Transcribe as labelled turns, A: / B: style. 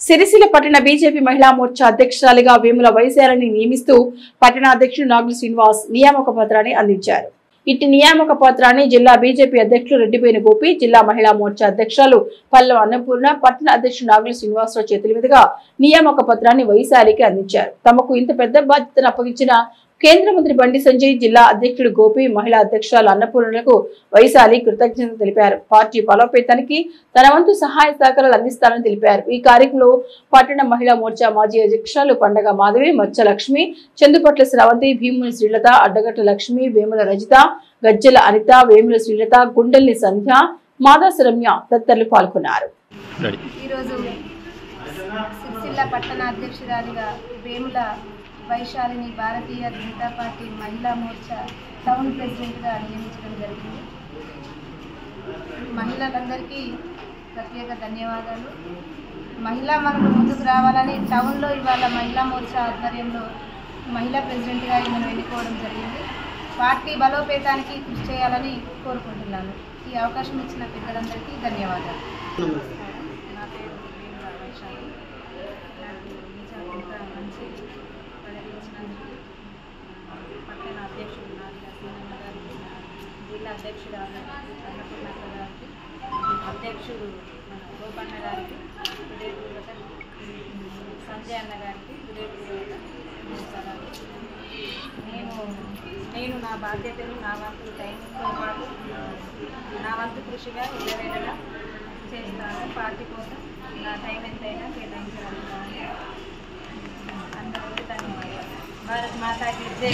A: సిరిసిల్ల పట్టణ బీజేపీ మహిళా మోర్చా అధ్యక్షురాలిగా వేముల వైశాలిని నియమిస్తూ పట్టణ అధ్యక్షుడు నాగుల శ్రీనివాస్ నియామక పత్రాన్ని అందించారు. ఇట్టి నియామక పత్రాన్ని జిల్లా బీజేపీ అధ్యక్షులు రెడ్డిపోయిన గోపి, జిల్లా మహిళా మోర్చా అధ్యక్షురాలు పల్లవ అన్నపూర్ణ, పట్టణ అధ్యక్షుడు నాగుల శ్రీనివాసరావు చేతుల మీదుగా నియామక పత్రాన్ని వైశాలికి అందించారు. తమకు ఇంత పెద్ద బాధ్యతను అప్పగించిన కేంద్ర మంత్రి బండి సంజయ్, జిల్లా అధ్యక్షుడు గోపి, మహిళా అధ్యక్షురాలు అన్నపూర్ణలకు వైశాలి కృతజ్ఞతలు తెలిపారు. పార్టీ బలోపేతానికి తన వంతు సహాయ సహకారాలు అందిస్తానని తెలిపారు. ఈ కార్యక్రమంలో పట్టణ మహిళా మోర్చా మాజీ అధ్యక్షురాలు పండగ మాధవి, మచ్చ లక్ష్మి, చందుపట్ల శ్రావంతి, భీముని శ్రీలత, అడ్డగట్ల లక్ష్మి, వేముల రజిత, గజ్జల అనిత, వేముల శ్రీలత, గుండెల్ని సంధ్య, మాదాసు రమ్య తదితరులు పాల్గొన్నారు.
B: పట్టణ అధ్యక్షురాలిగా వేముల వైశాలిని భారతీయ జనతా పార్టీ మహిళా మోర్చా టౌన్ ప్రెసిడెంట్గా నియమించడం జరిగింది. మహిళలందరికీ ప్రత్యేక ధన్యవాదాలు. మహిళా మనులు ముందుకు రావాలని టౌన్లో ఇవాళ మహిళా మోర్చా ఆధ్వర్యంలో మహిళా ప్రెసిడెంట్గా ఈమెను ఎన్నుకోవడం జరిగింది. పార్టీ బలోపేతానికి కృషి చేయాలని కోరుకుంటున్నాను. ఈ అవకాశం ఇచ్చిన పెద్దలందరికీ ధన్యవాదాలు. నా పేరు వేముల వైశాలి. మంచి పట్టణ అధ్యక్షుడు నాగలక్ష్మణ గారికి, జిల్లా అధ్యక్షుడు అన్నపూర్ణ గారికి, అధ్యక్షుడు మన గోపన్న గారికి, హృదయపూర్వక సంజయ్ అన్న గారికి హృదయపూర్వక నమస్కారాలు. నేను నా బాధ్యతలు, నా వంతు టైంతో పాటు నా వంతు కృషిగా ఇళ్ళవేళగా చేస్తాను. పార్టీ కోసం నా టైం ఎంతైనా కేటాయించగలుగుతాను. అందరికీ ధన్యవాదాలు. భారత్ మాతాకి జై.